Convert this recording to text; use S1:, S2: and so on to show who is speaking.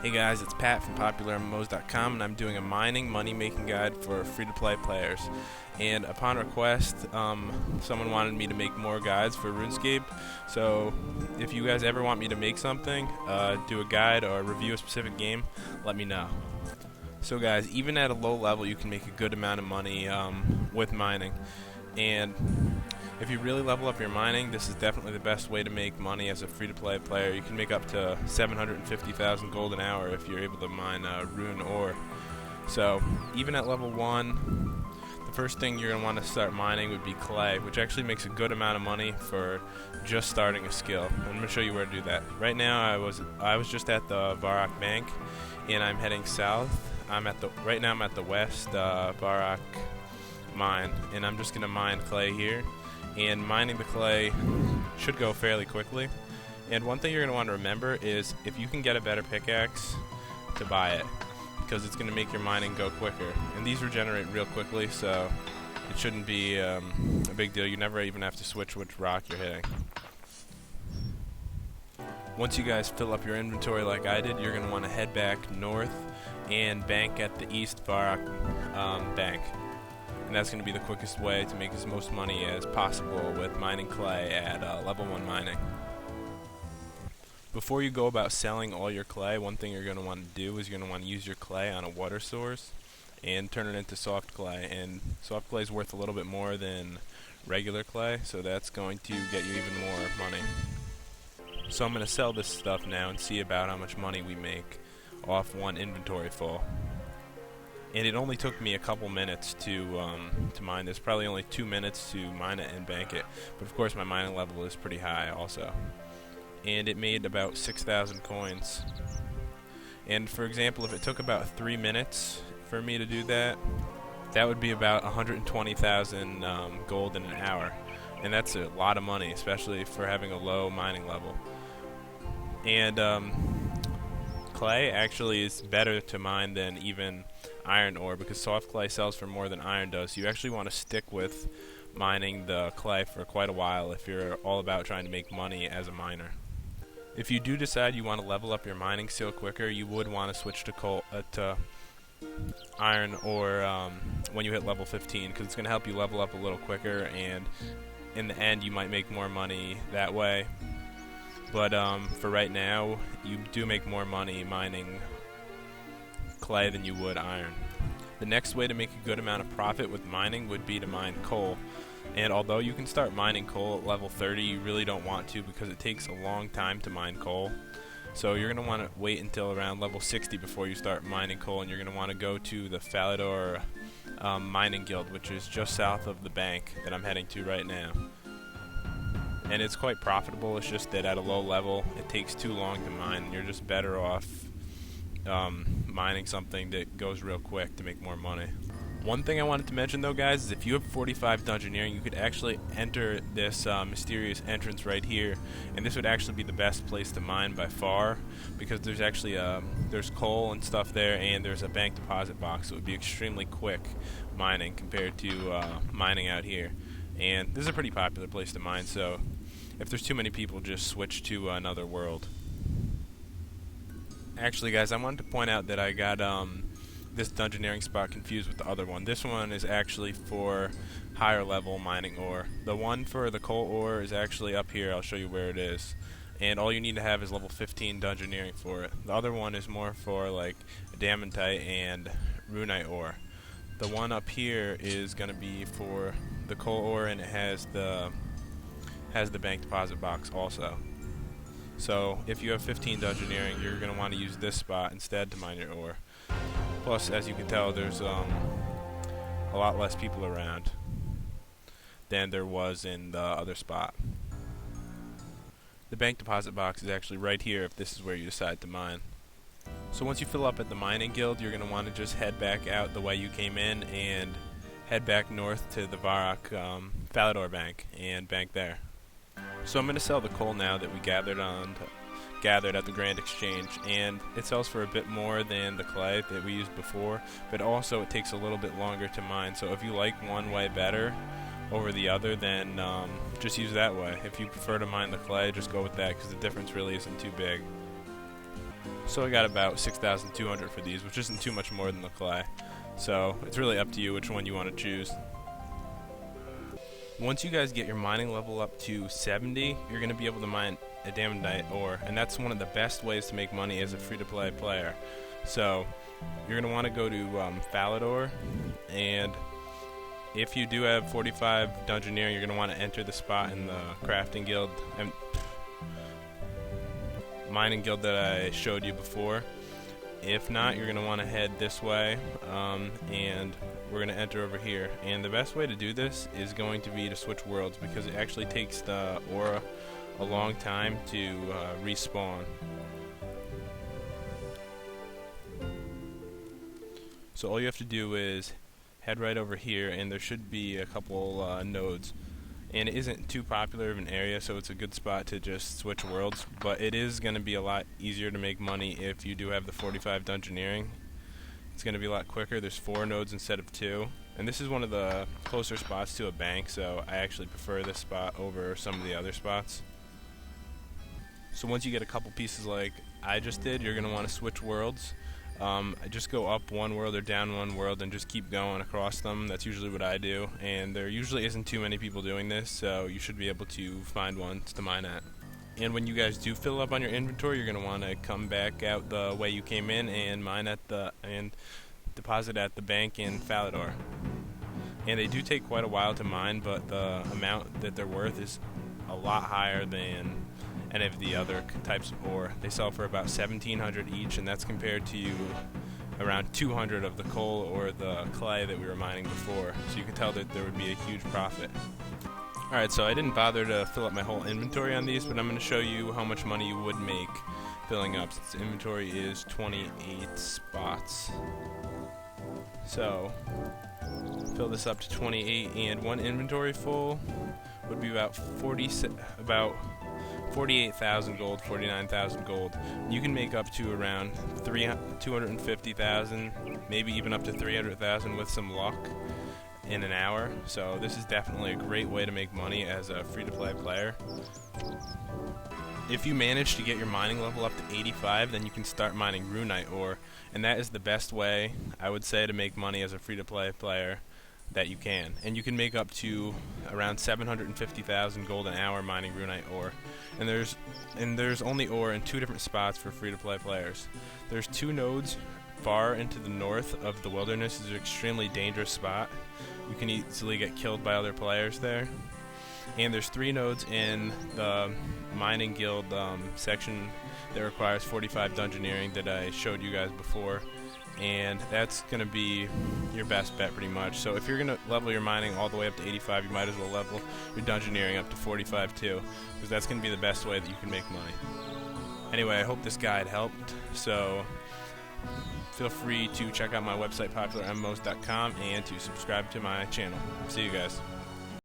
S1: Hey guys, it's Pat from PopularMMOs.com, and I'm doing a mining money-making guide for free-to-play players. And upon request, someone wanted me to make more guides for Runescape. So if you guys ever want me to make something, do a guide or review a specific game, let me know. So guys, even at a low level, you can make a good amount of money with mining. And if you really level up your mining, this is definitely the best way to make money as a free-to-play player. You can make up to 750,000 gold an hour if you're able to mine rune ore. So even at level 1, the first thing you're going to want to start mining would be clay, which actually makes a good amount of money for just starting a skill. I'm going to show you where to do that. Right now I was just at the Varrock Bank, and I'm heading south. Right now I'm at the west Varrock mine, and I'm just going to mine clay here. And mining the clay should go fairly quickly. And one thing you're going to want to remember is if you can get a better pickaxe, to buy it, because it's going to make your mining go quicker. And these regenerate real quickly, so it shouldn't be a big deal. You never even have to switch which rock you're hitting. Once you guys fill up your inventory like I did, you're going to want to head back north and bank at the East Varrock bank. And that's going to be the quickest way to make as most money as possible with mining clay at level 1 mining. Before you go about selling all your clay, one thing you're going to want to do is you're going to want to use your clay on a water source and turn it into soft clay. And soft clay is worth a little bit more than regular clay, so that's going to get you even more money. So I'm going to sell this stuff now and see about how much money we make off one inventory full. And it only took me a couple minutes to mine this. Probably only 2 minutes to mine it and bank it. But of course my mining level is pretty high also. And it made about 6,000 coins. And for example, if it took about 3 minutes for me to do that, that would be about 120,000 gold in an hour. And that's a lot of money, especially for having a low mining level. And clay actually is better to mine than even iron ore, because soft clay sells for more than iron does. So you actually want to stick with mining the clay for quite a while if you're all about trying to make money as a miner. If you do decide you want to level up your mining skill quicker, you would want to switch to iron ore when you hit level 15, because it's going to help you level up a little quicker, and in the end you might make more money that way. But for right now, you do make more money mining clay than you would iron. The next way to make a good amount of profit with mining would be to mine coal. And although you can start mining coal at level 30, you really don't want to, because it takes a long time to mine coal. So you're going to want to wait until around level 60 before you start mining coal, and you're going to want to go to the Falador Mining Guild, which is just south of the bank that I'm heading to right now. And it's quite profitable. It's just that at a low level it takes too long to mine, and you're just better off mining something that goes real quick to make more money. One thing I wanted to mention though, guys, is if you have 45 dungeoneering, you could actually enter this mysterious entrance right here, and this would actually be the best place to mine by far, because there's actually there's coal and stuff there, and there's a bank deposit box, so it would be extremely quick mining compared to mining out here. And this is a pretty popular place to mine, so if there's too many people, just switch to another world. Actually, guys, I wanted to point out that I got this dungeoneering spot confused with the other one. This one is actually for higher level mining ore. The one for the coal ore is actually up here. I'll show you where it is. And all you need to have is level 15 dungeoneering for it. The other one is more for like Adamantite and Runeite ore. The one up here is going to be for the coal ore, and it has the bank deposit box also. So if you have 15 dungeoneering, you're going to want to use this spot instead to mine your ore. Plus, as you can tell, there's a lot less people around than there was in the other spot. The bank deposit box is actually right here if this is where you decide to mine. So once you fill up at the mining guild, you're going to want to just head back out the way you came in and head back north to the Varrock Falador bank and bank there. So I'm going to sell the coal now that we gathered at the Grand Exchange, and it sells for a bit more than the clay that we used before, but also it takes a little bit longer to mine. So if you like one way better over the other, then just use that way. If you prefer to mine the clay, just go with that, because the difference really isn't too big. So I got about 6,200 for these, which isn't too much more than the clay. So it's really up to you which one you want to choose. Once you guys get your mining level up to 70, you're going to be able to mine Adamantite ore, and that's one of the best ways to make money as a free-to-play player. So you're going to want to go to Falador, and if you do have 45 dungeoneering, you're going to want to enter the spot in the crafting guild and mining guild that I showed you before. If not, you're going to want to head this way, and we're going to enter over here. And the best way to do this is going to be to switch worlds, because it actually takes the aura a long time to respawn. So all you have to do is head right over here, and there should be a couple nodes. And it isn't too popular of an area, so it's a good spot to just switch worlds, but it is going to be a lot easier to make money if you do have the 45 dungeoneering. It's going to be a lot quicker. There's 4 nodes instead of 2, and this is one of the closer spots to a bank, so I actually prefer this spot over some of the other spots. So once you get a couple pieces like I just did, you're going to want to switch worlds. Just go up one world or down one world and just keep going across them. That's usually what I do, and there usually isn't too many people doing this, so you should be able to find ones to mine at. And when you guys do fill up on your inventory, you're going to want to come back out the way you came in and mine at and deposit at the bank in Falador. And they do take quite a while to mine, but the amount that they're worth is a lot higher than any of the other types of ore. They sell for about 1,700 each, and that's compared to around 200 of the coal or the clay that we were mining before. So you can tell that there would be a huge profit. Alright, so I didn't bother to fill up my whole inventory on these, but I'm going to show you how much money you would make filling up, since the inventory is 28 spots. So fill this up to 28, and one inventory full would be about 48,000 gold, 49,000 gold. You can make up to around 250,000, maybe even up to 300,000 with some luck in an hour. So this is definitely a great way to make money as a free-to-play player. If you manage to get your mining level up to 85, then you can start mining Runeite ore, and that is the best way, I would say, to make money as a free-to-play player that you can. And you can make up to around 750,000 gold an hour mining Runeite ore. And there's only ore in 2 different spots for free-to-play players. There's 2 nodes far into the north of the wilderness. It's an extremely dangerous spot. You can easily get killed by other players there. And there's 3 nodes in the mining guild section that requires 45 dungeoneering that I showed you guys before. And that's going to be your best bet pretty much. So if you're going to level your mining all the way up to 85, you might as well level your dungeoneering up to 45 too, because that's going to be the best way that you can make money. Anyway, I hope this guide helped, so feel free to check out my website, PopularMMOs.com, and to subscribe to my channel. See you guys.